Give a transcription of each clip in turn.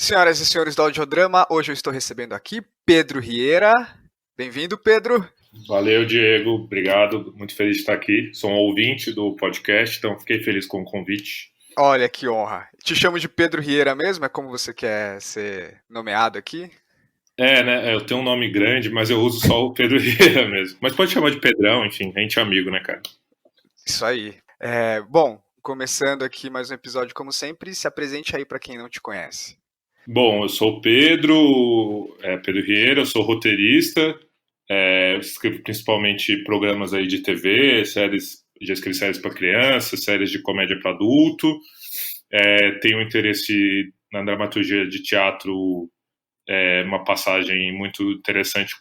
Senhoras e senhores do Audiodrama, hoje eu estou recebendo aqui Pedro Rieira. Bem-vindo, Pedro. Valeu, Diego. Obrigado. Muito feliz de estar aqui. Sou um ouvinte do podcast, então fiquei feliz com o convite. Olha que honra. Te chamo de Pedro Rieira mesmo? É como você quer ser nomeado aqui? Né? Eu tenho um nome grande, mas eu uso só o Pedro Vieira mesmo. Mas pode chamar de Pedrão, enfim, a gente é amigo, né, cara? Isso aí. Bom, começando aqui mais um episódio como sempre, se apresente aí para quem não te conhece. Bom, eu sou o Pedro, Pedro Vieira, eu sou roteirista, escrevo principalmente programas aí de TV, séries, já escrevi séries para criança, séries de comédia para adulto, tenho interesse na dramaturgia de teatro, uma passagem muito interessante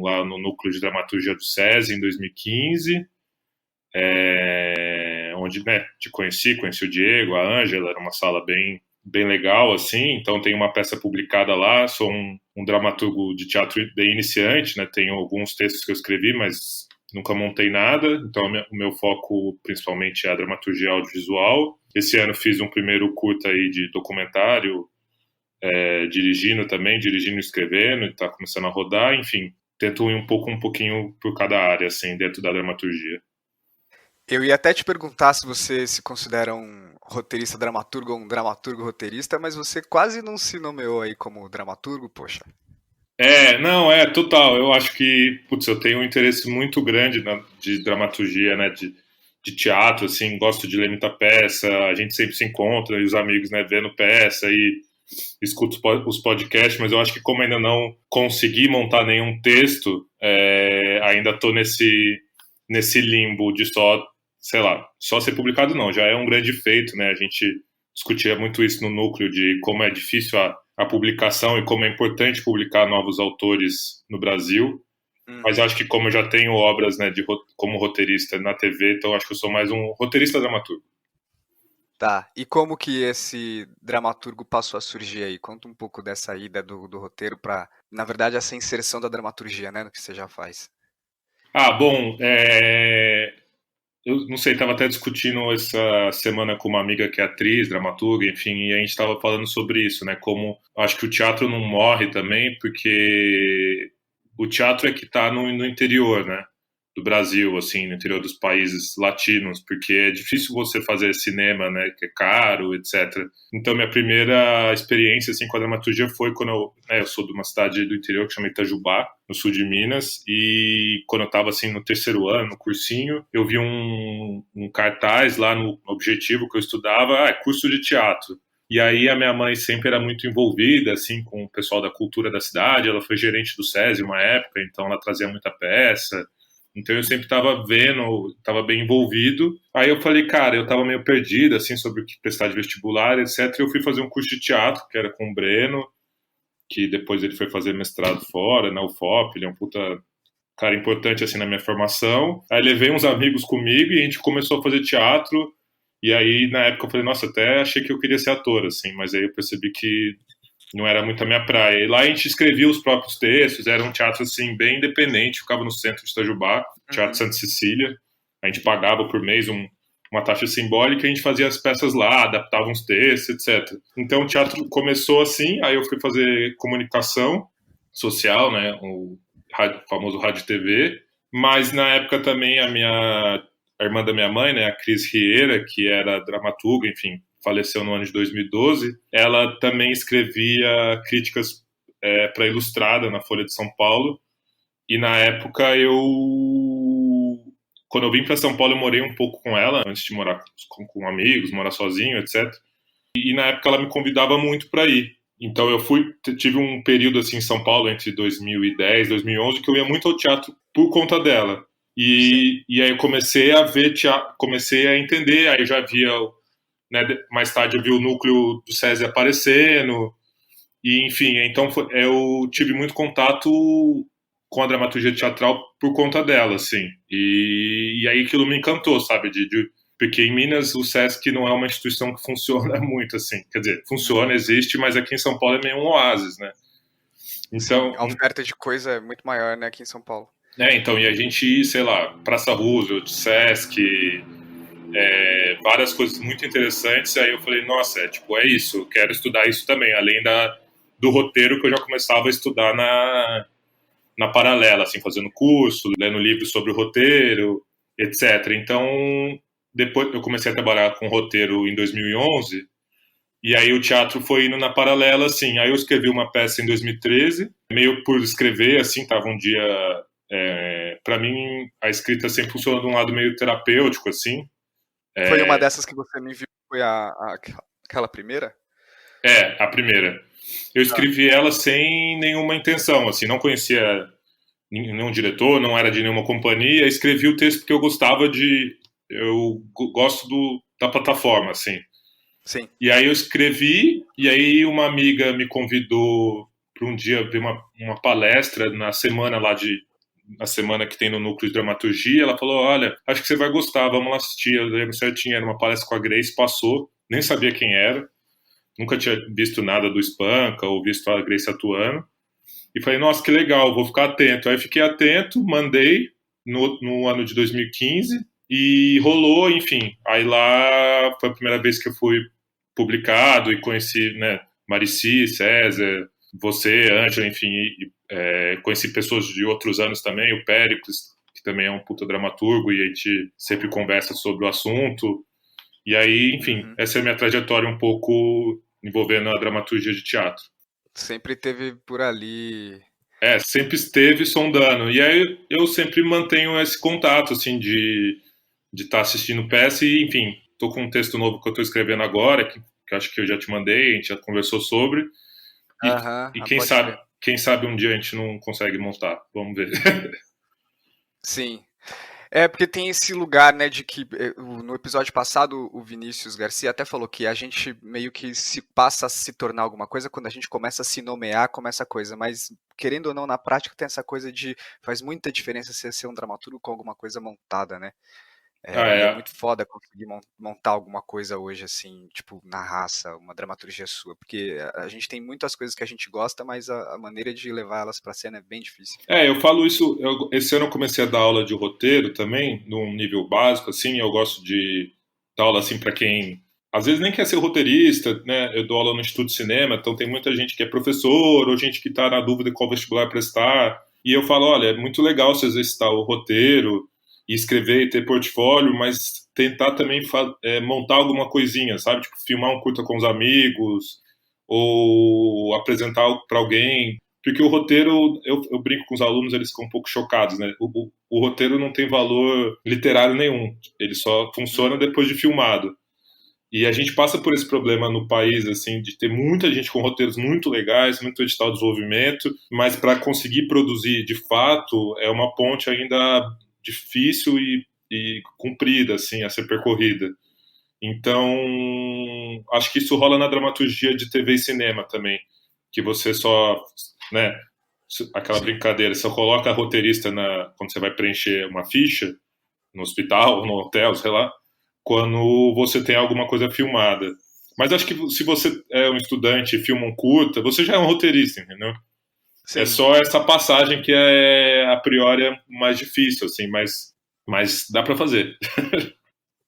lá no Núcleo de Dramaturgia do SESI em 2015, onde, né, conheci o Diego, a Ângela, era uma sala bem legal, assim, então tem uma peça publicada lá, sou um dramaturgo de teatro bem iniciante, né, tenho alguns textos que eu escrevi, mas nunca montei nada, então o meu foco principalmente é a dramaturgia audiovisual. Esse ano fiz um primeiro curta aí de documentário, dirigindo e escrevendo, e tá começando a rodar, enfim, tento ir um pouquinho por cada área, assim, dentro da dramaturgia. Eu ia até te perguntar se você se considera um roteirista dramaturgo ou um dramaturgo roteirista, mas você quase não se nomeou aí como dramaturgo, poxa. Não, total, eu acho que, putz, eu tenho um interesse muito grande de dramaturgia, né, de teatro, assim, gosto de ler muita peça, a gente sempre se encontra, e os amigos, né, vendo peça e escuto os podcasts, mas eu acho que como ainda não consegui montar nenhum texto, ainda estou nesse limbo de só, sei lá, só ser publicado não, já é um grande feito, né? A gente discutia muito isso no núcleo de como é difícil a publicação e como é importante publicar novos autores no Brasil. Mas eu acho que como eu já tenho obras, né, como roteirista na TV, então eu acho que eu sou mais um roteirista dramaturgo. Tá, e como que esse dramaturgo passou a surgir aí? Conta um pouco dessa ida do roteiro para, na verdade, essa inserção da dramaturgia, né, no que você já faz. Bom, eu não sei, estava até discutindo essa semana com uma amiga que é atriz, dramaturga, enfim, e a gente estava falando sobre isso, né? Como acho que o teatro não morre também, porque o teatro é que está no interior, né? Do Brasil, assim, no interior dos países latinos, porque é difícil você fazer cinema, né? Que é caro, etc. Então, minha primeira experiência, assim, com a dramaturgia foi quando eu sou de uma cidade do interior que chama Itajubá, no sul de Minas, e quando eu estava assim no terceiro ano, no cursinho, eu vi um cartaz lá no Objetivo que eu estudava, curso de teatro. E aí a minha mãe sempre era muito envolvida assim com o pessoal da cultura da cidade, ela foi gerente do SESI uma época, então ela trazia muita peça. Então eu sempre estava vendo, estava bem envolvido. Aí eu falei, cara, eu estava meio perdido assim sobre o que prestar de vestibular, etc. E eu fui fazer um curso de teatro, que era com o Breno, que depois ele foi fazer mestrado fora, na UFOP, ele é um puta cara importante assim na minha formação. Aí levei uns amigos comigo e a gente começou a fazer teatro. E aí na época eu falei, nossa, até achei que eu queria ser ator assim, mas aí eu percebi que não era muito a minha praia. E lá a gente escrevia os próprios textos, era um teatro assim bem independente, ficava no centro de Itajubá, Teatro Santa Cecília. A gente pagava por mês uma taxa simbólica, a gente fazia as peças lá, adaptava uns textos, etc. Então o teatro começou assim, aí eu fui fazer comunicação social, né, o famoso rádio TV, mas na época também a irmã da minha mãe, né, a Cris Rieira, que era dramaturga, enfim, faleceu no ano de 2012, ela também escrevia críticas para Ilustrada na Folha de São Paulo, e na época quando eu vim para São Paulo, eu morei um pouco com ela, antes de morar com amigos, morar sozinho, etc. E na época ela me convidava muito para ir. Então eu tive um período assim em São Paulo entre 2010 e 2011 que eu ia muito ao teatro por conta dela. E aí eu comecei a ver teatro, comecei a entender, aí eu já via, né, mais tarde eu vi o núcleo do SESI aparecendo, e enfim, então eu tive muito contato com a dramaturgia teatral por conta dela, assim. E aí aquilo me encantou, sabe? Porque em Minas o SESC não é uma instituição que funciona muito, assim. Quer dizer, funciona, existe, mas aqui em São Paulo é meio um oásis, né? Sim, Então, a oferta de coisa é muito maior, né, aqui em São Paulo. então, e a gente ir, sei lá, Praça Roosevelt, SESC, várias coisas muito interessantes. Aí eu falei, nossa, tipo, é isso, eu quero estudar isso também, além do roteiro que eu já começava a estudar na paralela, assim, fazendo curso, lendo livros sobre o roteiro, etc. Então, depois eu comecei a trabalhar com roteiro em 2011, e aí o teatro foi indo na paralela, assim. Aí eu escrevi uma peça em 2013, meio por escrever, assim, tava um dia... para mim, a escrita sempre funciona de um lado meio terapêutico, assim. Foi uma dessas que você me viu, foi aquela primeira? A primeira. Eu escrevi ela sem nenhuma intenção, assim, não conhecia nenhum diretor, não era de nenhuma companhia, escrevi o texto porque eu gostava de... Eu gosto da plataforma, assim. Sim. E aí eu escrevi, e aí uma amiga me convidou para um dia ver uma palestra na semana na semana que tem no Núcleo de Dramaturgia. Ela falou, olha, acho que você vai gostar, vamos lá assistir. Eu lembro certinho, era uma palestra com a Grace, passou, nem sabia quem era, nunca tinha visto nada do Espanca ou visto a Grace atuando. E falei, nossa, que legal, vou ficar atento. Aí fiquei atento, mandei no ano de 2015 e rolou, enfim. Aí lá foi a primeira vez que eu fui publicado e conheci, né, Marici, César, você, Ângela, enfim, conheci pessoas de outros anos também, o Péricles, que também é um puta dramaturgo, e a gente sempre conversa sobre o assunto. E aí, enfim, essa é a minha trajetória um pouco envolvendo a dramaturgia de teatro. Sempre teve por ali. Sempre esteve sondando. E aí eu sempre mantenho esse contato, assim, de estar assistindo peça e, enfim, tô com um texto novo que eu tô escrevendo agora, que acho que eu já te mandei, a gente já conversou sobre. E Pode crer. quem sabe um dia a gente não consegue montar. Vamos ver. Sim. É, porque tem esse lugar, né, de que no episódio passado o Vinícius Garcia até falou que a gente meio que se passa a se tornar alguma coisa quando a gente começa a se nomear como essa coisa, mas querendo ou não, na prática tem essa coisa de faz muita diferença você ser um dramaturgo com alguma coisa montada, né? E é muito foda conseguir montar alguma coisa hoje, assim, tipo, na raça, uma dramaturgia sua, porque a gente tem muitas coisas que a gente gosta, mas a maneira de levar elas pra cena é bem difícil. Eu falo isso, esse ano eu comecei a dar aula de roteiro também, num nível básico, assim, eu gosto de dar aula, assim, para quem, às vezes nem quer ser roteirista, né, eu dou aula no Instituto de Cinema, então tem muita gente que é professor, ou gente que está na dúvida qual vestibular prestar, e eu falo, olha, é muito legal você exercitar o roteiro, e escrever e ter portfólio, mas tentar também montar alguma coisinha, sabe, tipo, filmar um curta com os amigos, ou apresentar para alguém, porque o roteiro, eu brinco com os alunos, eles ficam um pouco chocados, né? O roteiro não tem valor literário nenhum, ele só funciona depois de filmado. E a gente passa por esse problema no país, assim, de ter muita gente com roteiros muito legais, muito edital de desenvolvimento, mas para conseguir produzir de fato é uma ponte ainda difícil e comprida, assim, a ser percorrida. Então, acho que isso rola na dramaturgia de TV e cinema também, que você só, né, aquela Sim. brincadeira, você coloca a roteirista quando você vai preencher uma ficha, no hospital, no hotel, sei lá, quando você tem alguma coisa filmada. Mas acho que se você é um estudante e filma um curta, você já é um roteirista, entendeu? Sim. É só essa passagem que a priori é mais difícil, assim, mas dá para fazer.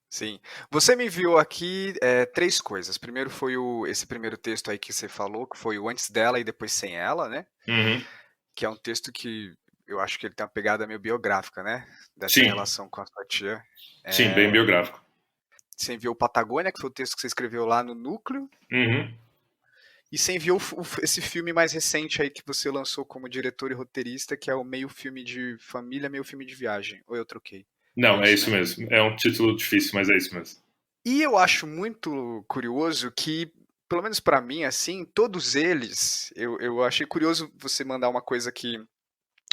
Sim. Você me enviou aqui 3 coisas. Primeiro foi esse primeiro texto aí que você falou, que foi o Antes dela e depois Sem ela, né? Uhum. Que é um texto que eu acho que ele tem uma pegada meio biográfica, né? Dessa Sim, relação com a sua tia. sim, bem biográfico. Você enviou Patagônia, que foi o texto que você escreveu lá no Núcleo. Uhum. E você enviou esse filme mais recente aí que você lançou como diretor e roteirista, que é o meio filme de família, meio filme de viagem. Ou eu troquei? Não, é isso né? mesmo. É um título difícil, mas é isso mesmo. E eu acho muito curioso que, pelo menos pra mim, assim, todos eles, eu achei curioso você mandar uma coisa que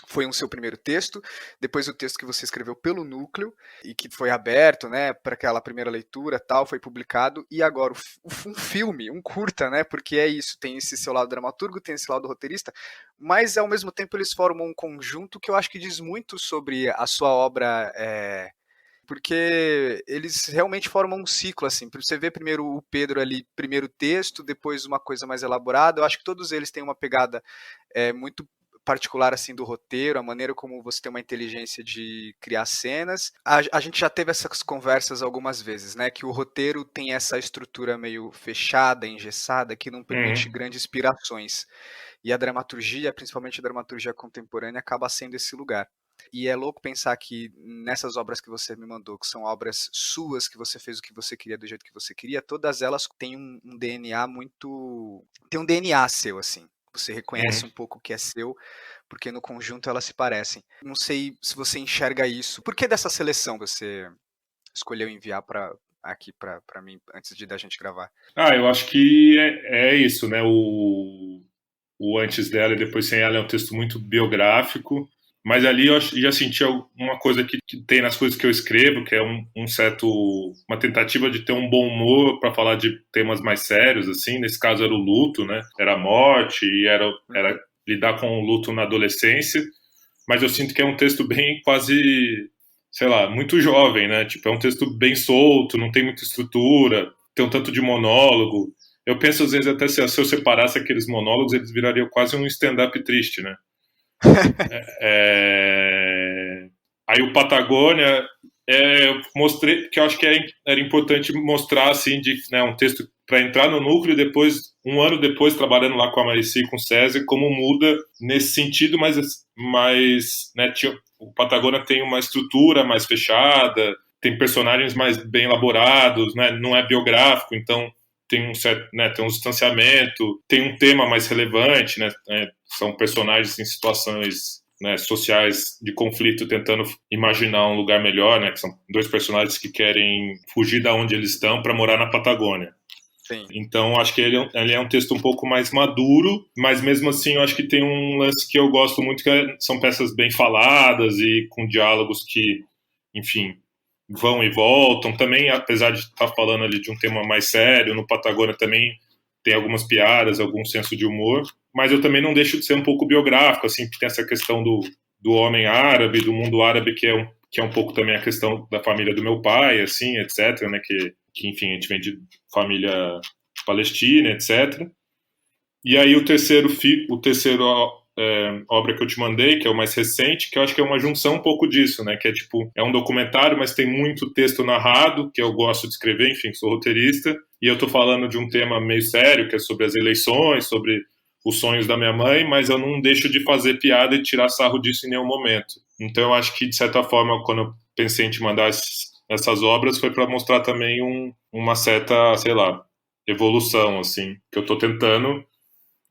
foi um seu primeiro texto, depois o texto que você escreveu pelo Núcleo e que foi aberto, né, para aquela primeira leitura, tal, foi publicado, e agora um filme, um curta, né, porque é isso, tem esse seu lado dramaturgo, tem esse lado roteirista, mas ao mesmo tempo eles formam um conjunto que eu acho que diz muito sobre a sua obra, porque eles realmente formam um ciclo, assim, para você ver primeiro o Pedro ali, primeiro texto, depois uma coisa mais elaborada, eu acho que todos eles têm uma pegada muito particular assim do roteiro, a maneira como você tem uma inteligência de criar cenas. A gente já teve essas conversas algumas vezes, né? Que o roteiro tem essa estrutura meio fechada, engessada, que não permite grandes inspirações. E a dramaturgia, principalmente a dramaturgia contemporânea, acaba sendo esse lugar. E é louco pensar que nessas obras que você me mandou, que são obras suas, que você fez o que você queria do jeito que você queria, todas elas têm um DNA muito. Tem um DNA seu, assim. Você reconhece um pouco o que é seu, porque no conjunto elas se parecem. Não sei se você enxerga isso. Por que dessa seleção você escolheu enviar aqui para mim antes da gente gravar? Eu acho que é isso, né? O Antes dela e Depois Sem Ela é um texto muito biográfico, mas ali eu já senti uma coisa que tem nas coisas que eu escrevo, que é uma tentativa de ter um bom humor para falar de temas mais sérios, assim. Nesse caso era o luto, né? Era a morte e era lidar com o luto na adolescência, mas eu sinto que é um texto bem quase, sei lá, muito jovem, né? Tipo, é um texto bem solto, não tem muita estrutura, tem um tanto de monólogo. Eu penso, às vezes, até se eu separasse aqueles monólogos, eles virariam quase um stand-up triste, né? Aí o Patagônia, eu mostrei, que eu acho que era importante mostrar, assim, né, um texto para entrar no núcleo e depois, um ano depois, trabalhando lá com a Marici e com o César, como muda nesse sentido, mas né, o Patagônia tem uma estrutura mais fechada, tem personagens mais bem elaborados, né, não é biográfico, então tem um certo, né, tem um distanciamento, tem um tema mais relevante, né, são personagens em situações, né, sociais de conflito tentando imaginar um lugar melhor, né, que são dois personagens que querem fugir da onde eles estão para morar na Patagônia. Sim. Então acho que ele é um texto um pouco mais maduro, mas mesmo assim eu acho que tem um lance que eu gosto muito, que são peças bem faladas e com diálogos que, enfim, vão e voltam. Também, apesar de estar falando ali de um tema mais sério, no Patagônia também tem algumas piadas, algum senso de humor, mas eu também não deixo de ser um pouco biográfico, assim, porque tem essa questão do homem árabe, do mundo árabe, que é um pouco também a questão da família do meu pai, assim, etc., né, que enfim, a gente vem de família palestina, etc. E aí o terceiro obra que eu te mandei, que é o mais recente, que eu acho que é uma junção um pouco disso, né? Que é tipo, é um documentário, mas tem muito texto narrado, que eu gosto de escrever, enfim, sou roteirista, e eu tô falando de um tema meio sério, que é sobre as eleições, sobre os sonhos da minha mãe, mas eu não deixo de fazer piada e tirar sarro disso em nenhum momento. Então eu acho que, de certa forma, quando eu pensei em te mandar essas obras, foi para mostrar também uma certa, sei lá, evolução, assim, que eu tô tentando,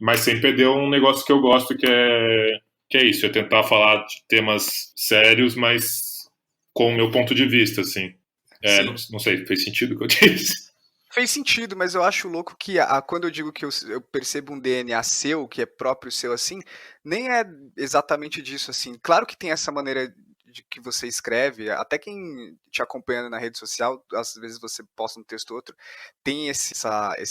mas sem perder um negócio que eu gosto, que é isso, é tentar falar de temas sérios, mas com o meu ponto de vista, assim. Não sei, fez sentido o que eu disse? Fez sentido, mas eu acho louco que quando eu digo que eu percebo um DNA seu, que é próprio seu, assim, nem é exatamente disso, assim. Claro que tem essa maneira de que você escreve, até quem te acompanhando na rede social, às vezes você posta um texto ou outro, tem esse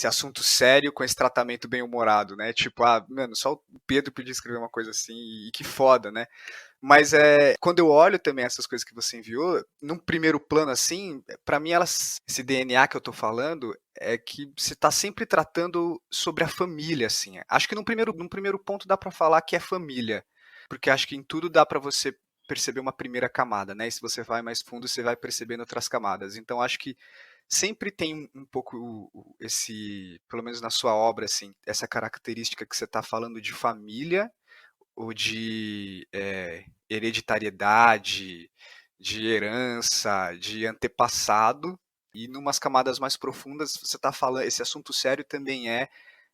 assunto sério com esse tratamento bem humorado, né? Tipo, mano, só o Pedro podia escrever uma coisa assim, e que foda, né? Mas quando eu olho também essas coisas que você enviou, num primeiro plano assim, para mim esse DNA que eu tô falando é que você tá sempre tratando sobre a família, assim. Acho que num primeiro ponto dá para falar que é família, porque acho que em tudo dá para você perceber uma primeira camada, né? E se você vai mais fundo, você vai percebendo outras camadas. Então acho que sempre tem um pouco pelo menos na sua obra, assim, essa característica que você está falando de família ou de hereditariedade, de herança, de antepassado, e numas camadas mais profundas você está falando, esse assunto sério também é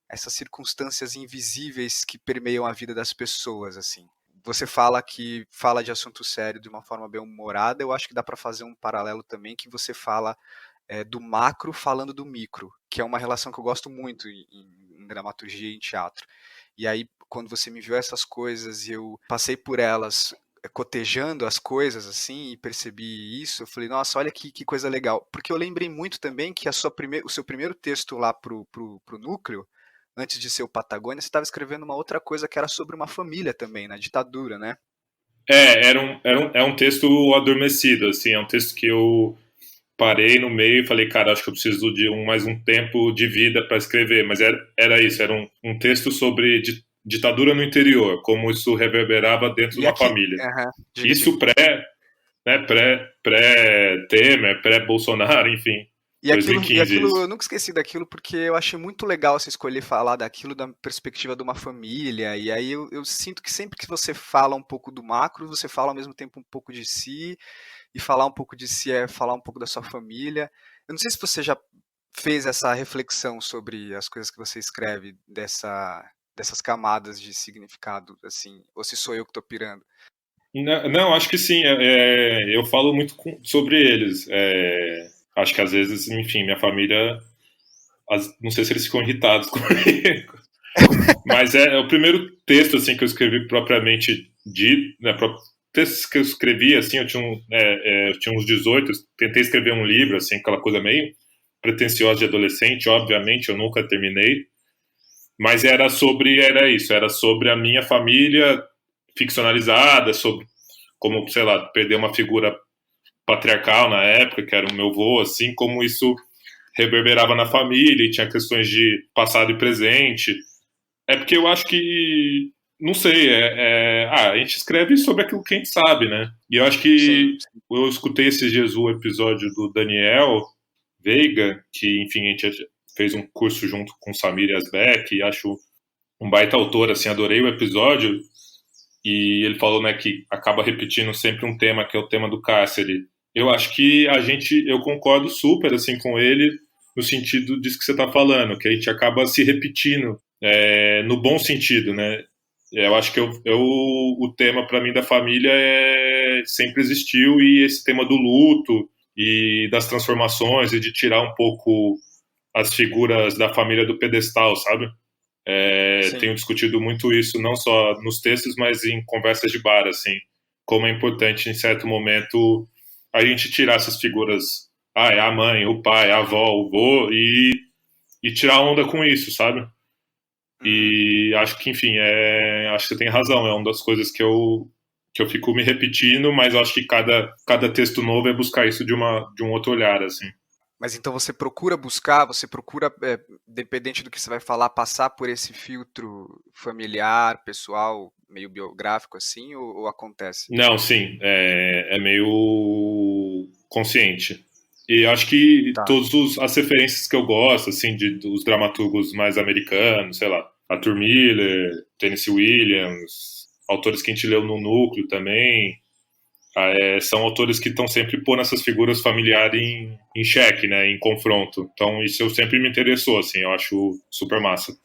essas circunstâncias invisíveis que permeiam a vida das pessoas, assim. Você fala de assunto sério de uma forma bem humorada, eu acho que dá para fazer um paralelo também que você fala do macro falando do micro, que é uma relação que eu gosto muito em dramaturgia e em teatro. E aí, quando você me viu essas coisas e eu passei por elas cotejando as coisas assim e percebi isso, eu falei, nossa, olha que coisa legal. Porque eu lembrei muito também que o seu primeiro texto lá pro núcleo, antes de ser o Patagônia, você estava escrevendo uma outra coisa que era sobre uma família também, na ditadura, né? É um texto adormecido, assim, é um texto que eu parei no meio e falei, cara, acho que eu preciso de mais um tempo de vida para escrever, mas era isso, era um texto sobre ditadura no interior, como isso reverberava dentro de E uma aqui, família. aham, diga, diga. Isso né, pré-Temer, pré-Bolsonaro, enfim, E 2015 aquilo, eu isso. nunca esqueci daquilo porque eu achei muito legal você escolher falar daquilo da perspectiva de uma família. E aí eu sinto que sempre que você fala um pouco do macro, você fala ao mesmo tempo um pouco de si. E falar um pouco de si é falar um pouco da sua família. Eu não sei se você já fez essa reflexão sobre as coisas que você escreve, dessas camadas de significado, assim, ou se sou eu que estou pirando. Não, acho que sim. Eu falo muito sobre eles. Acho que às vezes, enfim, minha família, não sei se eles ficam irritados comigo, mas é o primeiro texto assim que eu escrevi propriamente dito, né? Textos que eu escrevi assim, eu tinha uns 18, tentei escrever um livro assim, aquela coisa meio pretensiosa de adolescente, obviamente eu nunca terminei, mas era isso, era sobre a minha família ficcionalizada, sobre como, sei lá, perder uma figura patriarcal na época, que era o meu avô, assim, como isso reverberava na família e tinha questões de passado e presente. É porque eu acho que, não sei, a gente escreve sobre aquilo que a gente sabe, né? E eu acho Sim, que sim. eu escutei esses dias o episódio do Daniel Veiga, que, enfim, a gente fez um curso junto com Samir Asbeck, e acho um baita autor, assim, adorei o episódio, e ele falou, né, que acaba repetindo sempre um tema, que é o tema do cárcere. Eu acho que eu concordo super, assim, com ele, no sentido disso que você está falando, que a gente acaba se repetindo, no bom sentido, né? Eu acho que o tema, para mim, da família sempre existiu, e esse tema do luto e das transformações e de tirar um pouco as figuras da família do pedestal, sabe? Tenho Sim. discutido muito isso, não só nos textos, mas em conversas de bar, assim, como é importante, em certo momento, a gente tirar essas figuras, é a mãe, o pai, a avó, o vô, e tirar onda com isso, sabe? Uhum. E acho que, enfim, acho que você tem razão, é uma das coisas que eu fico me repetindo, mas acho que cada texto novo é buscar isso de um outro olhar, assim. Mas então você procura buscar, você procura, dependente do que você vai falar, passar por esse filtro familiar, pessoal, meio biográfico assim, ou acontece? Não, sim, é meio consciente. E acho que Tá. todas as referências que eu gosto, assim, dos dramaturgos mais americanos, sei lá, Arthur Miller, Tennessee Williams, autores que a gente leu no núcleo também, são autores que estão sempre pondo essas figuras familiares em xeque, né, em confronto. Então isso eu sempre me interessou, assim, eu acho super massa.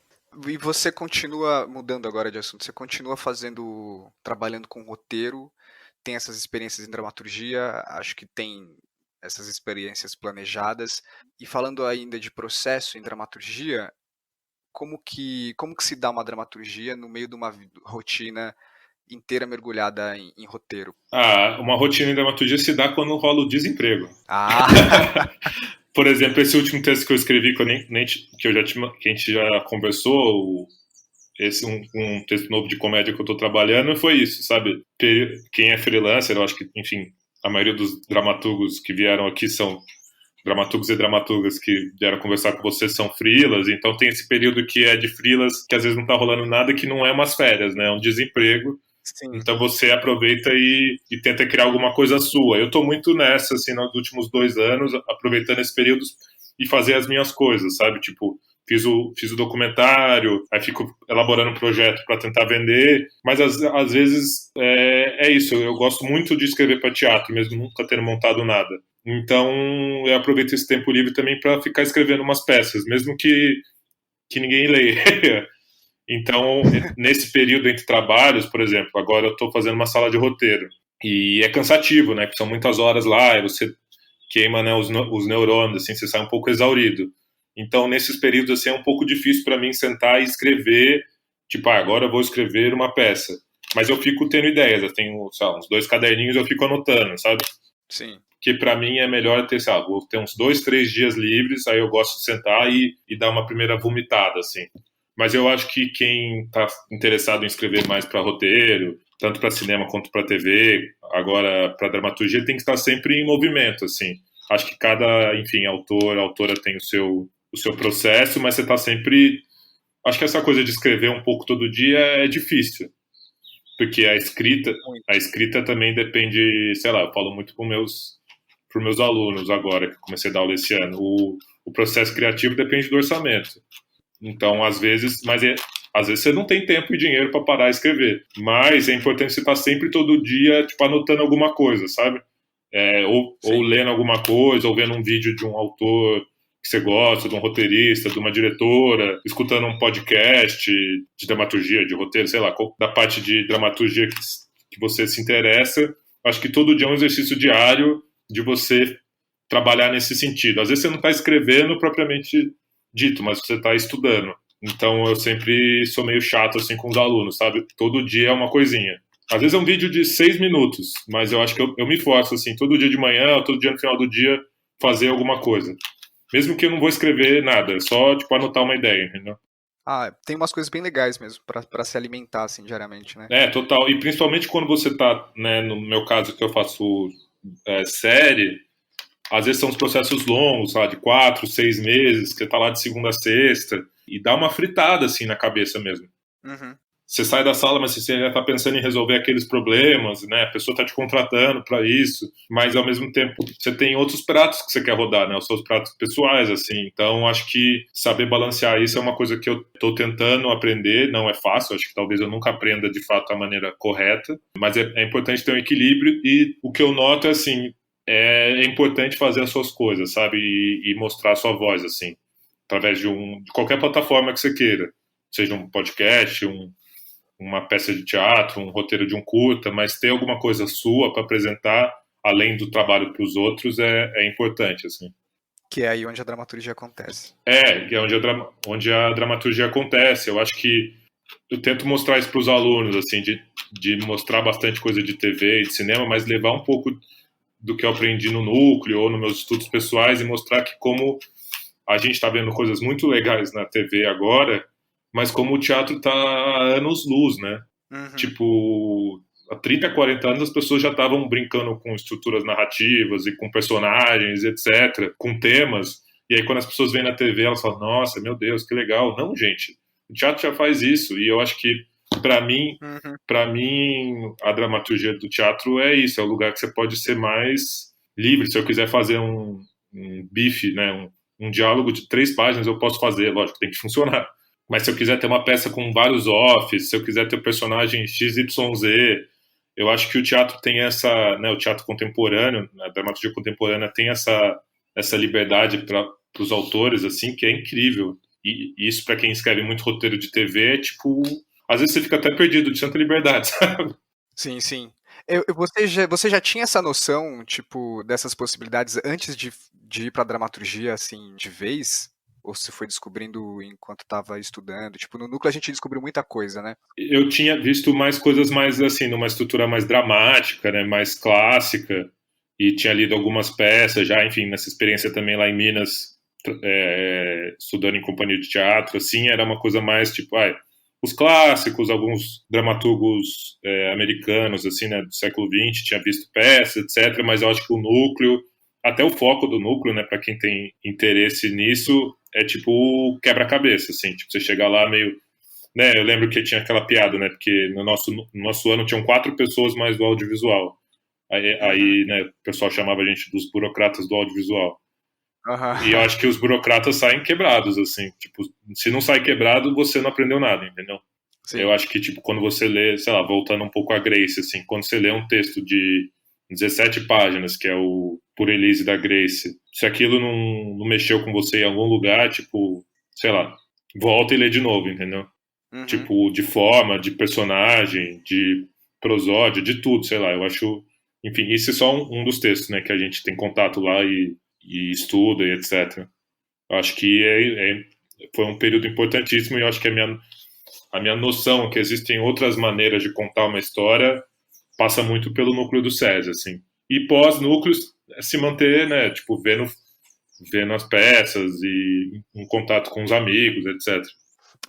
E você continua, mudando agora de assunto, você continua trabalhando com roteiro, tem essas experiências em dramaturgia, acho que tem essas experiências planejadas. E falando ainda de processo em dramaturgia, como que se dá uma dramaturgia no meio de uma rotina inteira mergulhada em roteiro? Uma rotina em dramaturgia se dá quando rola o desemprego. Ah, Por exemplo, esse último texto que eu escrevi, que, eu nem, que, eu já que a gente já conversou, um texto novo de comédia que eu estou trabalhando, foi isso, sabe? Quem é freelancer, eu acho que, enfim, a maioria dos dramaturgos que vieram aqui são dramaturgos e dramaturgas que vieram conversar com você são freelas, então tem esse período que é de freelas, que às vezes não está rolando nada, que não é umas férias, né? É um desemprego. sim. Então você aproveita e tenta criar alguma coisa sua. Eu estou muito nessa, assim, nos últimos 2 anos, aproveitando esse período e fazer as minhas coisas, sabe? Tipo, fiz o documentário, aí fico elaborando um projeto para tentar vender, mas às vezes é isso. Eu gosto muito de escrever para teatro, mesmo nunca tendo montado nada. Então eu aproveito esse tempo livre também para ficar escrevendo umas peças, mesmo que ninguém leia. Então, nesse período entre trabalhos, por exemplo, agora eu estou fazendo uma sala de roteiro. E é cansativo, né? Porque são muitas horas lá, e você queima, né, os neurônios, assim, você sai um pouco exaurido. Então, nesses períodos, assim, é um pouco difícil para mim sentar e escrever, tipo, agora eu vou escrever uma peça. Mas eu fico tendo ideias, eu tenho, sei lá, uns 2 caderninhos, eu fico anotando, sabe? Sim. Que para mim é melhor ter, sei lá, vou ter uns 2, 3 dias livres, aí eu gosto de sentar e dar uma primeira vomitada, assim. Mas eu acho que quem está interessado em escrever mais para roteiro, tanto para cinema quanto para TV, agora para dramaturgia, tem que estar sempre em movimento, assim. Acho que cada, enfim, autora tem o seu processo, mas você está sempre acho que essa coisa de escrever um pouco todo dia é difícil, porque a Muito. escrita também depende, sei lá, eu falo muito para meus alunos agora, que comecei a dar aula esse ano, o processo criativo depende do orçamento. Então, às vezes você não tem tempo e dinheiro para parar e escrever, mas é importante você estar sempre todo dia, tipo, anotando alguma coisa, sabe? Ou Sim. lendo alguma coisa, ou vendo um vídeo de um autor que você gosta, de um roteirista, de uma diretora, escutando um podcast de dramaturgia, de roteiro, sei lá, da parte de dramaturgia que você se interessa. Acho que todo dia é um exercício diário de você trabalhar nesse sentido. Às vezes você não está escrevendo propriamente dito, mas você está estudando. Então eu sempre sou meio chato assim com os alunos, sabe? Todo dia é uma coisinha. Às vezes é um vídeo de 6 minutos, mas eu acho que eu me forço, assim, todo dia de manhã, todo dia no final do dia, fazer alguma coisa. Mesmo que eu não vou escrever nada, é só, tipo, anotar uma ideia, entendeu? Ah, tem umas coisas bem legais mesmo pra se alimentar, assim, diariamente, né? Total. E principalmente quando você tá, né, no meu caso que eu faço série, às vezes são os processos longos, lá, de 4, 6 meses, que você tá lá de segunda a sexta, e dá uma fritada, assim, na cabeça mesmo. Uhum. Você sai da sala, mas você já está pensando em resolver aqueles problemas, né? A pessoa está te contratando para isso, mas ao mesmo tempo você tem outros pratos que você quer rodar, né? Os seus pratos pessoais, assim. Então, acho que saber balancear isso é uma coisa que eu estou tentando aprender. Não é fácil, acho que talvez eu nunca aprenda de fato a maneira correta, mas é importante ter um equilíbrio. E o que eu noto é assim, é importante fazer as suas coisas, sabe? E mostrar a sua voz, assim, através de qualquer plataforma que você queira, seja um podcast, uma peça de teatro, um roteiro de um curta, mas ter alguma coisa sua para apresentar, além do trabalho para os outros, é importante, assim. Que é aí onde a dramaturgia acontece. Que é onde a dramaturgia acontece. Eu acho que eu tento mostrar isso para os alunos, assim, de mostrar bastante coisa de TV e de cinema, mas levar um pouco do que eu aprendi no núcleo ou nos meus estudos pessoais e mostrar que como a gente está vendo coisas muito legais na TV agora, mas como o teatro está há anos-luz, né? Uhum. Tipo, há 30, 40 anos as pessoas já estavam brincando com estruturas narrativas e com personagens, etc., com temas. E aí, quando as pessoas vêm na TV, elas falam: Nossa, meu Deus, que legal. Não, gente, o teatro já faz isso. E eu acho que, para mim, Uhum. para mim, a dramaturgia do teatro é isso: é o lugar que você pode ser mais livre. Se eu quiser fazer um bife, né, um diálogo de 3 páginas, eu posso fazer. Lógico, tem que funcionar. Mas se eu quiser ter uma peça com vários offs, se eu quiser ter o personagem XYZ, eu acho que o teatro tem essa, né, o teatro contemporâneo, a dramaturgia contemporânea tem essa liberdade para os autores, assim, que é incrível. E isso para quem escreve muito roteiro de TV é tipo, às vezes você fica até perdido de tanta liberdade, sabe? Sim, sim. Você já tinha essa noção, tipo, dessas possibilidades antes de ir pra dramaturgia, assim, de vez? Ou você foi descobrindo enquanto estava estudando? Tipo, no núcleo a gente descobriu muita coisa, né? Eu tinha visto mais coisas mais assim, numa estrutura mais dramática, né, mais clássica, e tinha lido algumas peças já, enfim, nessa experiência também lá em Minas, estudando em companhia de teatro, assim, era uma coisa mais tipo, os clássicos, alguns dramaturgos americanos, assim, né, do século XX, tinha visto peças, etc., mas eu acho que o núcleo, até o foco do núcleo, né, para quem tem interesse nisso, é tipo quebra-cabeça, assim, tipo, você chega lá meio, né, eu lembro que tinha aquela piada, né, porque no nosso ano tinham 4 pessoas mais do audiovisual. Uhum. Né, o pessoal chamava a gente dos burocratas do audiovisual. E eu Aham. acho que os burocratas saem quebrados, assim. Tipo, se não sai quebrado, você não aprendeu nada, entendeu? Eu Sim. acho que, tipo, quando você lê, sei lá, voltando um pouco a Grace, assim, quando você lê um texto de 17 páginas, que é o Por Elise da Grace, se aquilo não mexeu com você em algum lugar, tipo, sei lá, volta e lê de novo, entendeu? Uhum. Tipo, de forma, de personagem, de prosódia, de tudo, sei lá. Eu acho. Enfim, isso é só um dos textos, né, que a gente tem contato lá e estuda e etc. Eu acho que foi um período importantíssimo e eu acho que a minha noção que existem outras maneiras de contar uma história passa muito pelo núcleo do SESI, assim. E pós-núcleos, se manter, né, tipo, vendo as peças e em contato com os amigos, etc.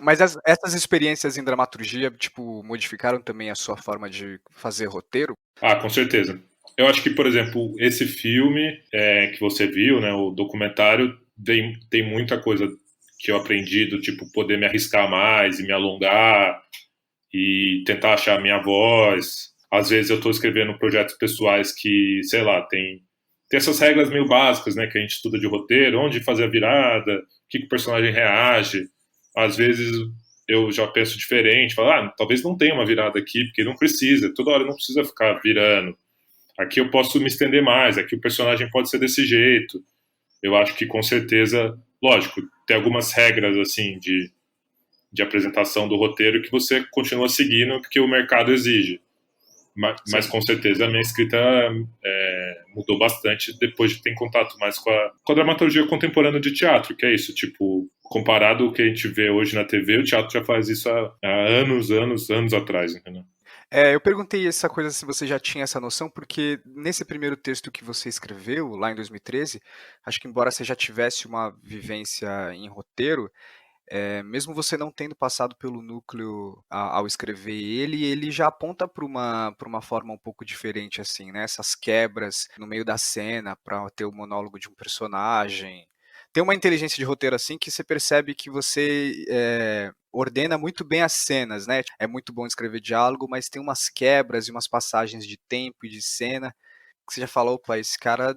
Mas essas experiências em dramaturgia, tipo, modificaram também a sua forma de fazer roteiro? Com certeza. Eu acho que, por exemplo, esse filme que você viu, né, o documentário, tem muita coisa que eu aprendi, do tipo, poder me arriscar mais e me alongar e tentar achar a minha voz. Às vezes eu estou escrevendo projetos pessoais que, sei lá, tem essas regras meio básicas, né, que a gente estuda de roteiro, onde fazer a virada, o que o personagem reage. Às vezes eu já penso diferente, falo, talvez não tenha uma virada aqui, porque não precisa, toda hora não precisa ficar virando. Aqui eu posso me estender mais, aqui o personagem pode ser desse jeito. Eu acho que com certeza, lógico, tem algumas regras assim de apresentação do roteiro que você continua seguindo porque o mercado exige. Mas com certeza a minha escrita mudou bastante depois de ter contato mais com a dramaturgia contemporânea de teatro, que é isso, tipo, comparado ao que a gente vê hoje na TV, o teatro já faz isso há anos atrás, entendeu? Eu perguntei essa coisa se você já tinha essa noção, porque nesse primeiro texto que você escreveu, lá em 2013, acho que embora você já tivesse uma vivência em roteiro, mesmo você não tendo passado pelo núcleo ao escrever ele já aponta para uma forma um pouco diferente, assim, né? Essas quebras no meio da cena para ter o monólogo de um personagem. Tem uma inteligência de roteiro assim que você percebe que você ordena muito bem as cenas, né? É muito bom escrever diálogo, mas tem umas quebras e umas passagens de tempo e de cena que você já falou, opa, esse cara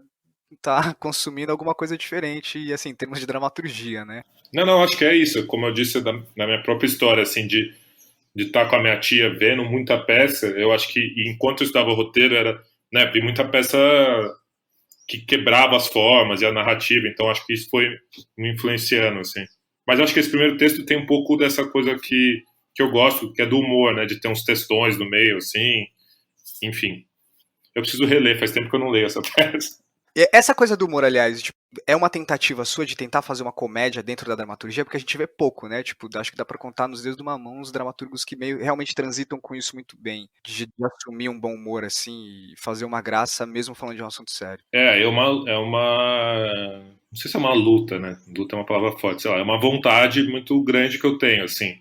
tá consumindo alguma coisa diferente, e assim, em termos de dramaturgia, né? Não, acho que é isso. Como eu disse na minha própria história, assim, de estar com a minha tia vendo muita peça, eu acho que enquanto eu estava roteiro, né, vi muita peça que quebrava as formas e a narrativa, então acho que isso foi me influenciando, assim. Mas acho que esse primeiro texto tem um pouco dessa coisa que eu gosto, que é do humor, né, de ter uns textões no meio, assim, enfim. Eu preciso reler, faz tempo que eu não leio essa peça. Essa coisa do humor, aliás, tipo, é uma tentativa sua de tentar fazer uma comédia dentro da dramaturgia, porque a gente vê pouco, né? Tipo, acho que dá pra contar nos dedos de uma mão os dramaturgos que meio realmente transitam com isso muito bem, de assumir um bom humor assim e fazer uma graça mesmo falando de um assunto sério. Não sei se é uma luta, né? Luta é uma palavra forte, sei lá, é uma vontade muito grande que eu tenho, assim.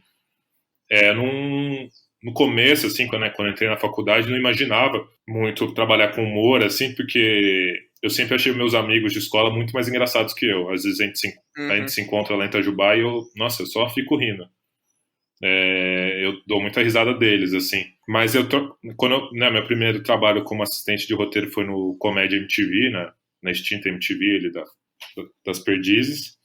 É, no começo, assim, quando eu entrei na faculdade, não imaginava muito trabalhar com humor, assim, porque eu sempre achei meus amigos de escola muito mais engraçados que eu. Às vezes a gente Uhum. se encontra lá em Itajubá e nossa, eu só fico rindo. Eu dou muita risada deles, assim. Mas meu primeiro trabalho como assistente de roteiro foi no Comédia MTV, na extinta MTV ali das Perdizes.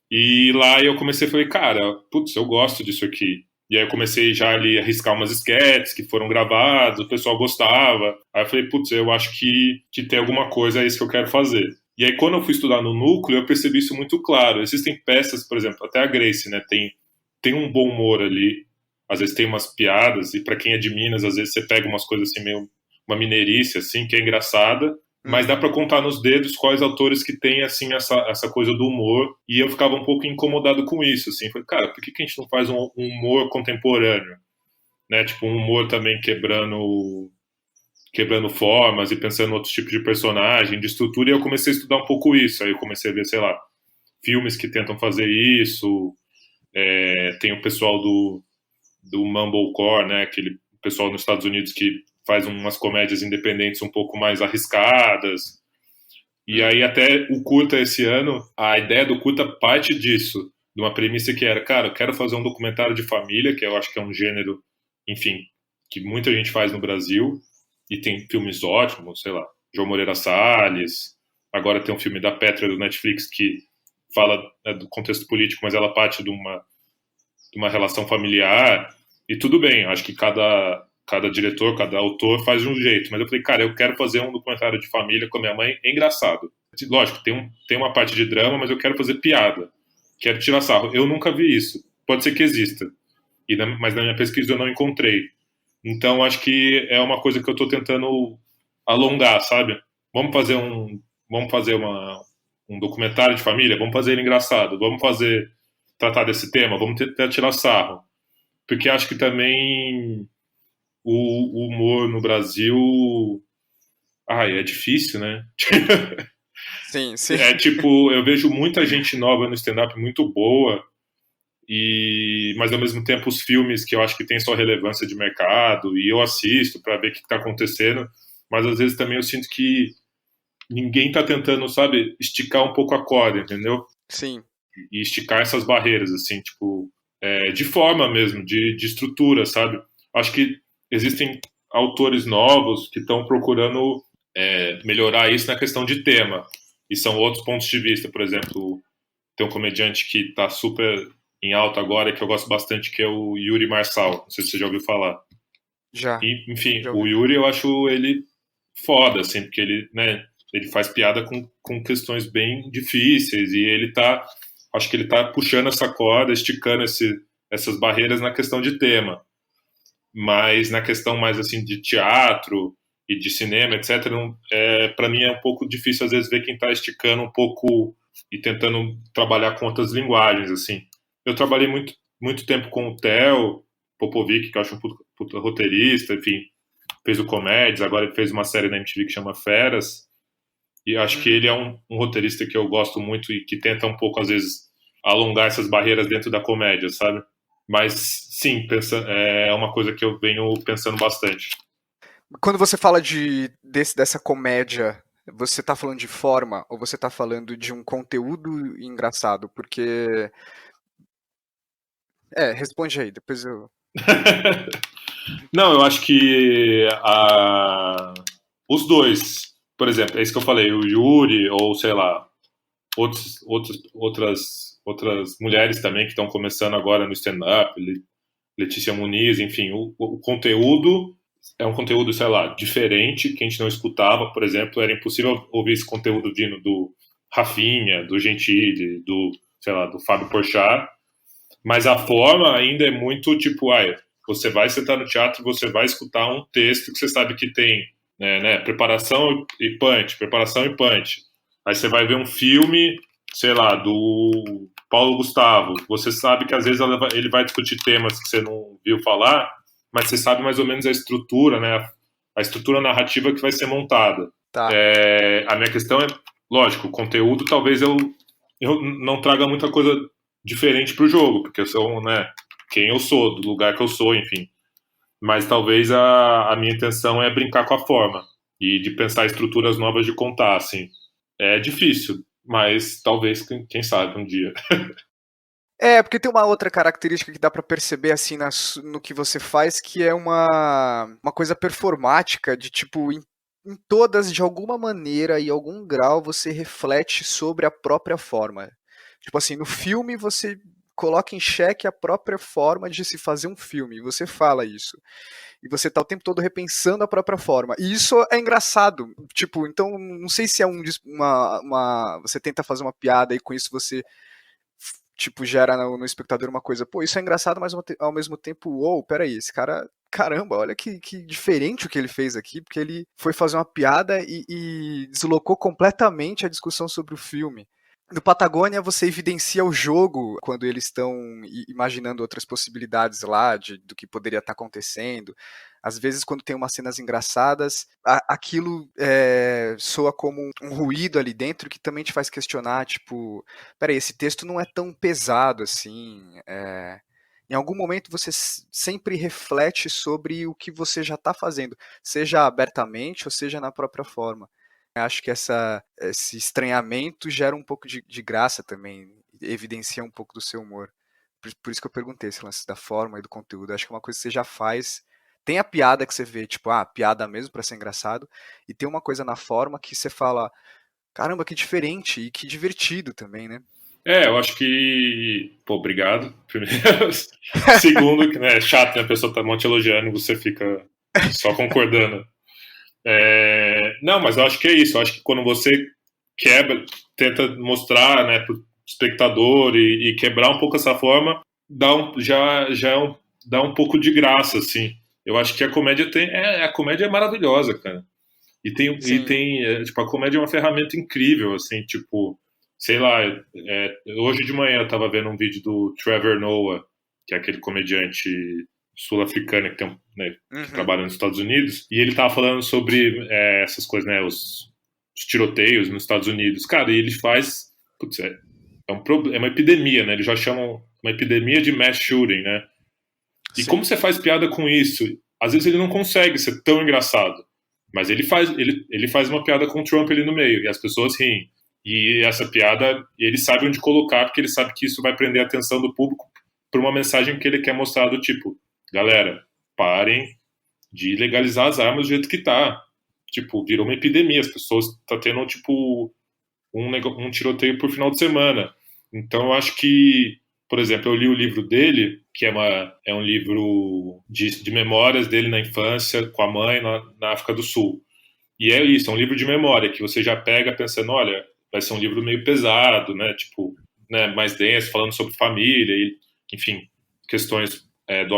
E lá eu comecei, falei, cara, putz, eu gosto disso aqui. E aí eu comecei já ali a riscar umas sketches que foram gravadas, o pessoal gostava. Aí eu falei, putz, eu acho que tem alguma coisa, é isso que eu quero fazer. E aí quando eu fui estudar no núcleo, eu percebi isso muito claro. Existem peças, por exemplo, até a Grace, né, tem um bom humor ali. Às vezes tem umas piadas, e para quem é de Minas, às vezes você pega umas coisas assim, meio uma mineirice, assim, que é engraçada, mas dá Uhum. para contar nos dedos quais autores que têm assim essa coisa do humor, e eu ficava um pouco incomodado com isso, assim, falei, cara, por que a gente não faz um humor contemporâneo, né, tipo um humor também quebrando formas e pensando em outros tipos de personagem, de estrutura, e eu comecei a estudar um pouco isso, aí eu comecei a ver, sei lá, filmes que tentam fazer isso, tem o pessoal do Mumblecore, né, aquele pessoal nos Estados Unidos que faz umas comédias independentes um pouco mais arriscadas. E aí até o curta esse ano, a ideia do curta parte disso, de uma premissa que era, cara, eu quero fazer um documentário de família, que eu acho que é um gênero, enfim, que muita gente faz no Brasil, e tem filmes ótimos, sei lá, João Moreira Salles, agora tem um filme da Petra do Netflix que fala do contexto político, mas ela parte de uma relação familiar, e tudo bem, acho que cada diretor, cada autor faz de um jeito, mas eu falei, cara, eu quero fazer um documentário de família com a minha mãe, é engraçado. Lógico, tem uma parte de drama, mas eu quero fazer piada, quero tirar sarro. Eu nunca vi isso, pode ser que exista, mas na minha pesquisa eu não encontrei. Então acho que é uma coisa que eu estou tentando alongar, sabe? Vamos fazer um documentário de família, vamos fazer ele engraçado, vamos tratar desse tema, vamos tentar tirar sarro. Porque acho que também o humor no Brasil. Ai, é difícil, né? Sim, sim. É tipo, eu vejo muita gente nova no stand-up muito boa, mas ao mesmo tempo os filmes que eu acho que tem só relevância de mercado, e eu assisto para ver o que está acontecendo, mas às vezes também eu sinto que ninguém está tentando, sabe, esticar um pouco a corda, entendeu? Sim. e esticar essas barreiras, assim, tipo, de forma mesmo, de estrutura, sabe? Acho que existem autores novos que estão procurando melhorar isso na questão de tema, e são outros pontos de vista. Por exemplo, tem um comediante que está super em alta agora, que eu gosto bastante, que é o Yuri Marçal, não sei se você já ouviu falar. Já, E, enfim, já o ouvi. Yuri eu acho ele foda, assim, porque ele, né, ele faz piada com questões bem difíceis, e acho que ele tá puxando essa corda, esticando essas barreiras na questão de tema. Mas na questão mais, assim, de teatro e de cinema, etc., para mim é um pouco difícil, às vezes, ver quem tá esticando um pouco e tentando trabalhar com outras linguagens, assim. Eu trabalhei muito tempo com o Theo Popovic, que eu acho um puta roteirista, enfim, fez o Comédias, agora ele fez uma série na MTV que chama Feras, e acho que ele é um roteirista que eu gosto muito e que tenta um pouco, às vezes, alongar essas barreiras dentro da comédia, sabe? Mas, sim, é uma coisa que eu venho pensando bastante. Quando você fala dessa comédia, você tá falando de forma ou você tá falando de um conteúdo engraçado? Porque. Responde aí, depois eu. Não, eu acho que os dois, por exemplo, é isso que eu falei, o Yuri, ou sei lá, outras mulheres também que estão começando agora no stand-up, Letícia Muniz, enfim, o conteúdo é um conteúdo, sei lá, diferente, que a gente não escutava, por exemplo, era impossível ouvir esse conteúdo vindo do Rafinha, do Gentili, sei lá, do Fábio Porchat, mas a forma ainda é muito tipo, você vai sentar no teatro, você vai escutar um texto que você sabe que tem, né, preparação e punch. Aí você vai ver um filme, sei lá, do Paulo Gustavo. Você sabe que às vezes ele vai discutir temas que você não viu falar, mas você sabe mais ou menos a estrutura, né, a estrutura narrativa que vai ser montada. Tá. A minha questão é, lógico, o conteúdo talvez eu não traga muita coisa diferente para o jogo, porque eu sou, né, quem eu sou, do lugar que eu sou, enfim. Mas talvez a minha intenção é brincar com a forma e de pensar estruturas novas de contar, assim. É difícil, mas talvez, quem sabe, um dia. Porque tem uma outra característica que dá pra perceber assim no que você faz, que é uma coisa performática, de tipo, em todas, de alguma maneira e algum grau, você reflete sobre a própria forma. Tipo assim, no filme você coloca em xeque a própria forma de se fazer um filme, e você fala isso. E você tá o tempo todo repensando a própria forma. E isso é engraçado. Tipo, então, não sei se é você tenta fazer uma piada e com isso você tipo, gera no espectador uma coisa, pô, isso é engraçado, mas ao mesmo tempo, uou, peraí, esse cara, caramba, olha que diferente o que ele fez aqui, porque ele foi fazer uma piada e deslocou completamente a discussão sobre o filme. No Patagônia, você evidencia o jogo quando eles estão imaginando outras possibilidades lá do que poderia estar acontecendo. Às vezes, quando tem umas cenas engraçadas, aquilo soa como um ruído ali dentro que também te faz questionar, tipo, peraí, esse texto não é tão pesado assim. Em algum momento você sempre reflete sobre o que você já está fazendo, seja abertamente ou seja na própria forma. Acho que esse estranhamento gera um pouco de graça também, evidencia um pouco do seu humor. Por isso que eu perguntei esse lance da forma e do conteúdo. Acho que é uma coisa que você já faz. Tem a piada que você vê, tipo, piada mesmo pra ser engraçado, e tem uma coisa na forma que você fala, caramba, que diferente e que divertido também, né? Eu acho que. Pô, obrigado. Primeiro. Segundo, que né, é chato, né? A pessoa tá te elogiando e você fica só concordando. Não, mas eu acho que é isso. Eu acho que quando você quebra, tenta mostrar, né, pro espectador e quebrar um pouco essa forma, dá um pouco de graça, assim. Eu acho que a comédia a comédia é maravilhosa, cara. Sim. Tipo, a comédia é uma ferramenta incrível, assim, tipo, sei lá, hoje de manhã eu tava vendo um vídeo do Trevor Noah, que é aquele comediante sul-africano né, que Uhum. trabalha nos Estados Unidos, e ele tava falando sobre essas coisas, né, os tiroteios nos Estados Unidos. Cara, e ele faz, putz, é uma epidemia, né, eles já chamam uma epidemia de mass shooting, né, e como Sim. você faz piada com isso? Às vezes ele não consegue ser tão engraçado, mas ele faz uma piada com o Trump ali no meio, e as pessoas riem. E essa piada, ele sabe onde colocar, porque ele sabe que isso vai prender a atenção do público por uma mensagem que ele quer mostrar do tipo, galera, parem de legalizar as armas do jeito que tá. Tipo, virou uma epidemia, as pessoas tá tendo, tipo, um tiroteio por final de semana. Então, eu acho que, por exemplo, eu li o livro dele, que é um livro de memórias dele na infância, com a mãe na África do Sul. E é isso, é um livro de memória, que você já pega pensando, olha, vai ser um livro meio pesado, né, tipo, né, mais denso, falando sobre família, e, enfim, questões do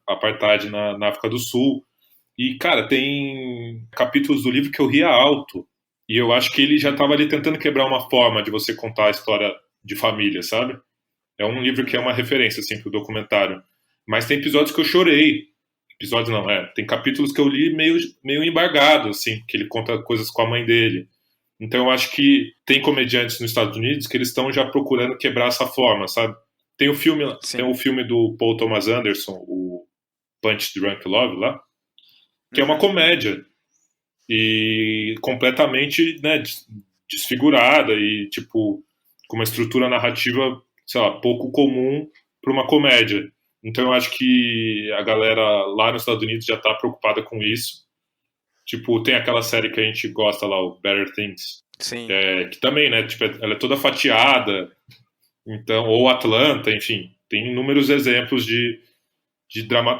apartheid na África do Sul. E, cara, tem capítulos do livro que eu ria alto. E eu acho que ele já estava ali tentando quebrar uma forma de você contar a história de família, sabe? É um livro que é uma referência, assim, pro documentário. Mas tem episódios que eu chorei. Episódios não, tem capítulos que eu li meio embargado, assim, que ele conta coisas com a mãe dele. Então eu acho que tem comediantes nos Estados Unidos que eles estão já procurando quebrar essa forma, sabe? Tem Sim. o filme do Paul Thomas Anderson, o Punch Drunk Love lá, que é uma Uhum. comédia e completamente, né, desfigurada e tipo com uma estrutura narrativa, sei lá, pouco comum para uma comédia. Então eu acho que a galera lá nos Estados Unidos já está preocupada com isso. Tipo, tem aquela série que a gente gosta lá, o Better Things, Sim. que também, né, tipo, ela é toda fatiada, então, ou Atlanta, enfim, tem inúmeros exemplos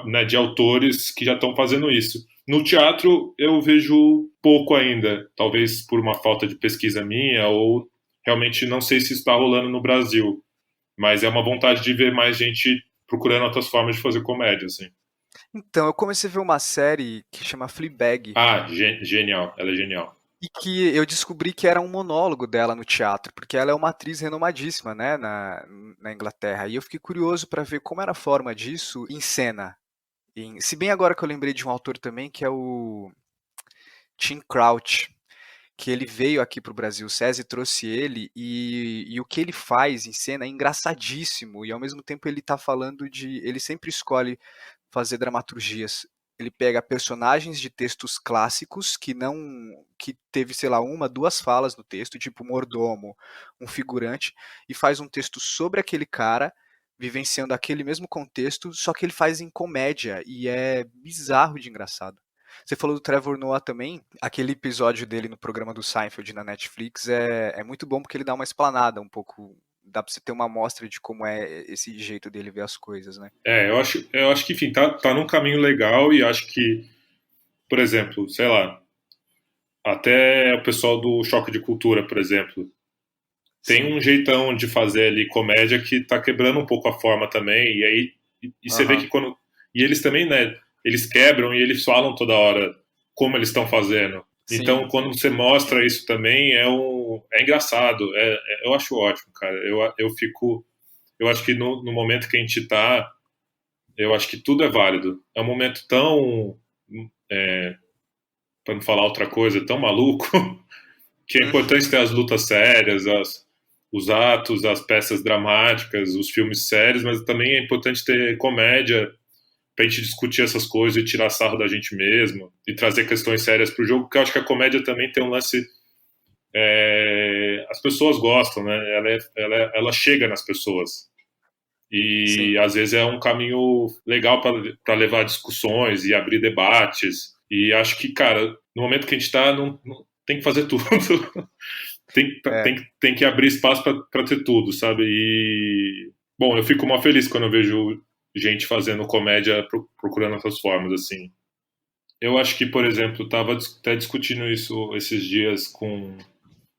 né, de autores que já estão fazendo isso. No teatro, eu vejo pouco ainda, talvez por uma falta de pesquisa minha, ou realmente não sei se isso está rolando no Brasil, mas é uma vontade de ver mais gente procurando outras formas de fazer comédia, assim. Então, eu comecei a ver uma série que chama Fleabag, Ah, genial, ela é genial. e que eu descobri que era um monólogo dela no teatro, porque ela é uma atriz renomadíssima, né, na Inglaterra. E eu fiquei curioso para ver como era a forma disso em cena. Se bem agora que eu lembrei de um autor também, que é o Tim Crouch, que ele veio aqui para o Brasil, o SESI trouxe ele, e o que ele faz em cena é engraçadíssimo, e ao mesmo tempo ele está falando de. Ele sempre escolhe fazer dramaturgias. Ele pega personagens de textos clássicos que não. Que teve, sei lá, uma, duas falas no texto, tipo um mordomo, um figurante, e faz um texto sobre aquele cara, vivenciando aquele mesmo contexto, só que ele faz em comédia, e é bizarro de engraçado. Você falou do Trevor Noah também. Aquele episódio dele no programa do Seinfeld na Netflix é muito bom porque ele dá uma explanada um pouco. Dá pra você ter uma amostra de como é esse jeito dele ver as coisas, né? Eu acho que, enfim, tá num caminho legal e acho que, por exemplo, sei lá, até o pessoal do Choque de Cultura, por exemplo, tem Sim. um jeitão de fazer ali comédia que tá quebrando um pouco a forma também, e aí você vê Aham. que quando. E eles também, né? Eles quebram e eles falam toda hora como eles estão fazendo. Então, Sim. quando você mostra isso também, é engraçado. Eu acho ótimo, cara. Eu fico. Eu acho que no momento que a gente tá, eu acho que tudo é válido. É um momento tão. Para não falar outra coisa, tão maluco, que é importante ter as lutas sérias, os atos, as peças dramáticas, os filmes sérios, mas também é importante ter comédia pra gente discutir essas coisas e tirar sarro da gente mesmo e trazer questões sérias pro jogo, porque eu acho que a comédia também tem um lance. As pessoas gostam, né? Ela chega nas pessoas. E Sim. às vezes é um caminho legal para levar discussões e abrir debates. E acho que, cara, no momento que a gente está, não tem que fazer tudo. É. Tem que abrir espaço para ter tudo, sabe? E, bom, eu fico mó feliz quando eu vejo gente fazendo comédia procurando outras formas, assim. Eu acho que, por exemplo, estava até discutindo isso esses dias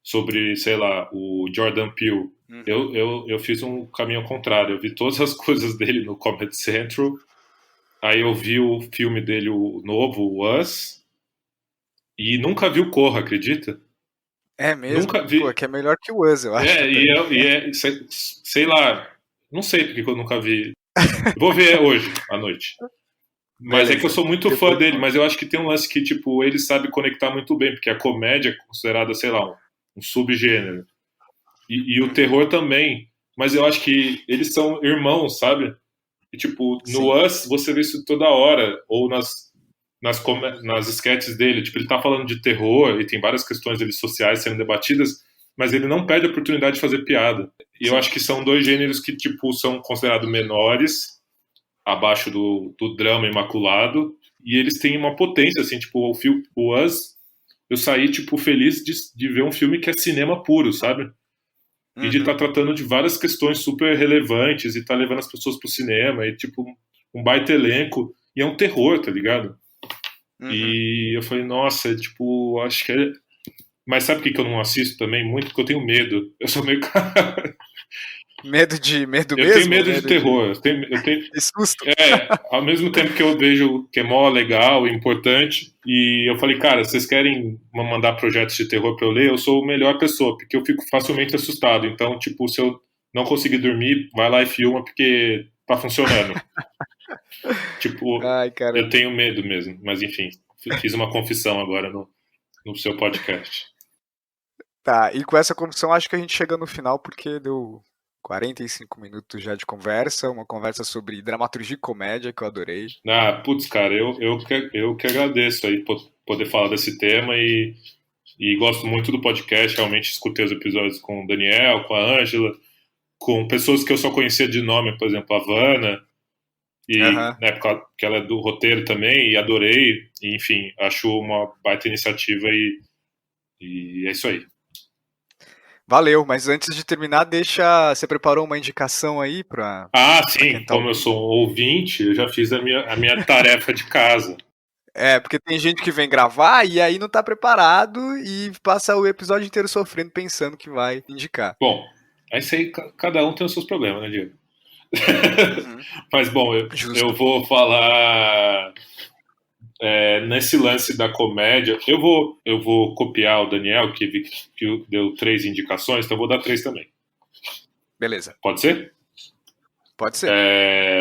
sobre, sei lá, o Jordan Peele. Uhum. Eu fiz um caminho ao contrário. Eu vi todas as coisas dele no Comedy Central. Aí eu vi o filme dele, o novo, o Us. E nunca vi o Corra, acredita? É mesmo? Nunca Pô, vi. que é melhor que o Us, eu acho até. Sei lá. Não sei porque que eu nunca vi. Vou ver hoje, à noite. Mas é que eu Beleza. sou muito fã Depois dele, conta. mas eu acho que tem um lance que, tipo, ele sabe conectar muito bem, porque a comédia é considerada, sei lá, um subgênero. E o Uhum. terror também. Mas eu acho que eles são irmãos, sabe? E, tipo, no Sim. Us você vê isso toda hora. Ou nas sketches dele. Tipo, ele tá falando de terror e tem várias questões ali sociais sendo debatidas. mas ele não perde a oportunidade de fazer piada. E eu acho que são dois gêneros que, tipo, são considerados menores, abaixo do drama imaculado, e eles têm uma potência, assim, tipo, o Us, eu saí, tipo, feliz de ver um filme que é cinema puro, sabe? E de estar tratando de várias questões super relevantes e tá levando as pessoas pro cinema, e, tipo, um baita elenco, e é um terror, tá ligado? E eu falei, nossa, tipo, acho que é... Mas sabe por que eu não assisto também muito? Porque eu tenho medo. Eu sou meio... Medo Eu tenho mesmo? medo de terror. Eu tenho... De susto? Ao mesmo tempo que eu vejo que é mó legal e importante, e eu falei, cara, vocês querem mandar projetos de terror pra eu ler? Eu sou a melhor pessoa, porque eu fico facilmente assustado. Então, tipo, se eu não conseguir dormir, vai lá e filma, porque tá funcionando. Tipo, Ai, eu caramba. tenho medo mesmo. Mas, enfim, fiz uma confissão agora no seu podcast. Tá, e com essa confissão acho que a gente chega no final porque deu 45 minutos já de conversa, uma conversa sobre dramaturgia e comédia que eu adorei. Ah, putz, cara, eu que agradeço aí poder falar desse tema e gosto muito do podcast. Realmente escutei os episódios com o Daniel, com a Ângela, com pessoas que eu só conhecia de nome, por exemplo, a Vanna, e Aham. na época que ela é do roteiro também, e adorei. E, enfim, acho uma baita iniciativa e é isso aí. Valeu, mas antes de terminar, deixa. Você preparou uma indicação aí Ah, pra quem sim, tá como eu ouvindo? sou um ouvinte, eu já fiz a minha tarefa de casa. É, porque tem gente que vem gravar e aí não tá preparado e passa o episódio inteiro sofrendo pensando que vai indicar. Bom, é isso aí, cada um tem os seus problemas, né, Diego? Uhum. Mas, bom, eu Justo. vou falar nesse lance da comédia. Eu vou copiar o Daniel, que deu 3 indicações, então eu vou dar 3 também. Beleza. Pode ser? Pode ser.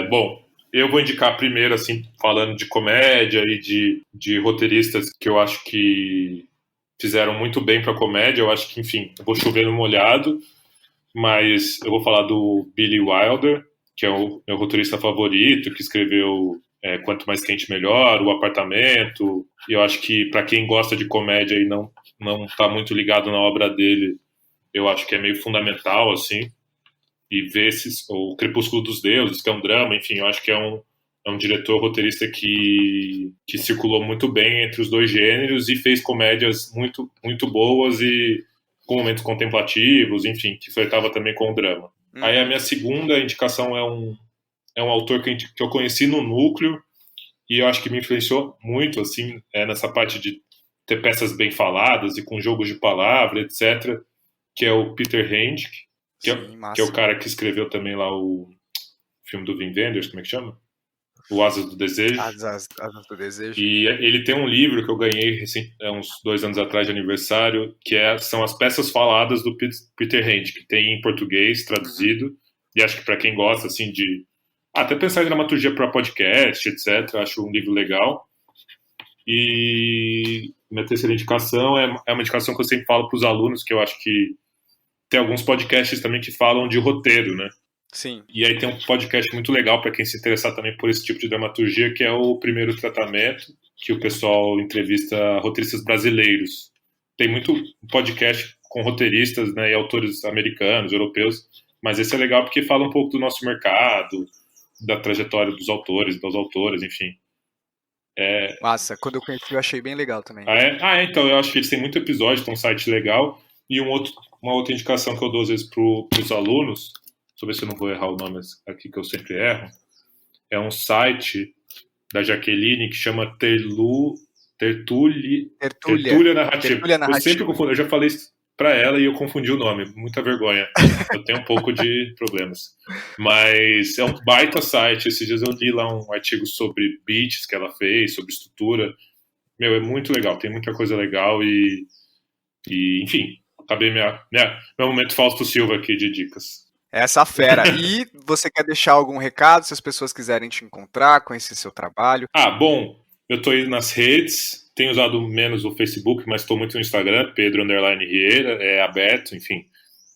Bom, eu vou indicar primeiro, assim, falando de comédia e de roteiristas que eu acho que fizeram muito bem para comédia. Eu acho que, enfim, eu vou chover no molhado, mas eu vou falar do Billy Wilder, que é o meu roteirista favorito, que escreveu Quanto Mais Quente Melhor, O Apartamento, e eu acho que para quem gosta de comédia e não tá muito ligado na obra dele, eu acho que é meio fundamental, assim, e ver o Crepúsculo dos Deuses, que é um drama, enfim, eu acho que é um diretor roteirista que circulou muito bem entre os dois gêneros e fez comédias muito, muito boas e com momentos contemplativos, enfim, que flertava também com o drama. Aí a Uhum. minha segunda indicação é um autor que eu conheci no Núcleo e eu acho que me influenciou muito, assim, nessa parte de ter peças bem faladas e com jogos de palavra, etc., que é o Peter Handick, Sim, que é o massa. cara que escreveu também lá o filme do Wim Wenders, como é que chama? O Asas do Desejo. Asas do Desejo. E ele tem um livro que eu ganhei uns 2 anos atrás de aniversário, que são as peças faladas do Peter Handick, que tem em português Uhum. traduzido. E acho que para quem gosta assim até pensar em dramaturgia para podcast, etc., acho um livro legal. E minha terceira indicação é uma indicação que eu sempre falo para os alunos, que eu acho que tem alguns podcasts também que falam de roteiro, né? Sim. E aí tem um podcast muito legal para quem se interessar também por esse tipo de dramaturgia, que é o Primeiro Tratamento, que o pessoal entrevista roteiristas brasileiros. Tem muito podcast com roteiristas, né, e autores americanos, europeus, mas esse é legal porque fala um pouco do nosso mercado, da trajetória dos autores, das autoras, enfim. Massa. Quando eu conheci, eu achei bem legal também. Então eu acho que eles têm muito episódio, tem um site legal. E uma outra indicação que eu dou às vezes para os alunos, deixa eu ver se eu não vou errar o nome aqui que eu sempre erro, é um site da Jaqueline que chama Tertúlia. Tertúlia Narrativa. Tertúlia Eu sempre narrativa. confundo, eu já falei isso para ela e eu confundi o nome, muita vergonha. Eu tenho um pouco de problemas. Mas é um baita site. Esses dias eu li lá um artigo sobre beats que ela fez, sobre estrutura. Meu, é muito legal, tem muita coisa legal e enfim, acabei meu momento Fausto Silva aqui de dicas. Essa fera. E você quer deixar algum recado se as pessoas quiserem te encontrar, conhecer seu trabalho? Bom, eu tô aí nas redes, tenho usado menos o Facebook, mas estou muito no Instagram, Pedro Underline Rieira, é aberto, enfim.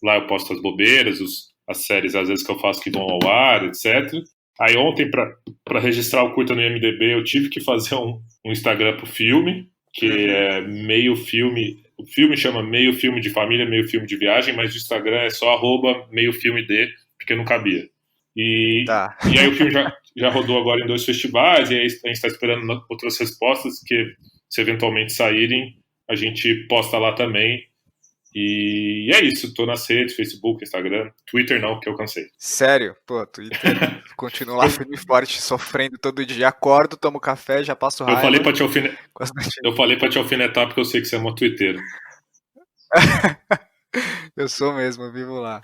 Lá eu posto as bobeiras, as séries às vezes que eu faço que vão ao ar, etc. Aí ontem, para registrar o curta no IMDb, eu tive que fazer um Instagram pro filme, que Uhum. é meio filme, O filme chama Meio Filme de Família, Meio Filme de Viagem, mas o Instagram é só @meiofilmed, porque não cabia. Tá. E aí o filme já rodou agora em 2 festivais, e aí a gente está esperando outras respostas, que se eventualmente saírem, a gente posta lá também. E é isso, tô nas redes, Facebook, Instagram, Twitter não, que eu cansei. Sério? Pô, Twitter continua lá firme e forte, sofrendo todo dia. Acordo, tomo café, já passo Eu raiva. falei pra te alfinetar porque eu sei que você é uma twitteiro. Eu sou mesmo, eu vivo lá.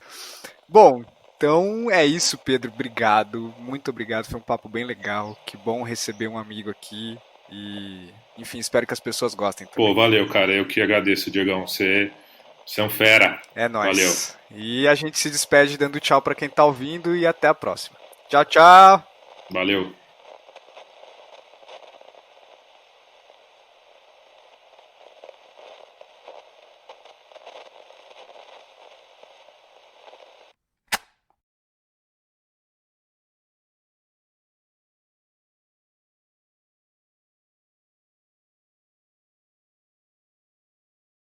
Bom, então é isso, Pedro. Obrigado, muito obrigado. Foi um papo bem legal. Que bom receber um amigo aqui. E, enfim, espero que as pessoas gostem Pô, também. valeu, cara. Eu que agradeço, Diegão. Você é um fera. É Valeu. nóis. E a gente se despede dando tchau pra quem tá ouvindo e até a próxima. Tchau, tchau. Valeu.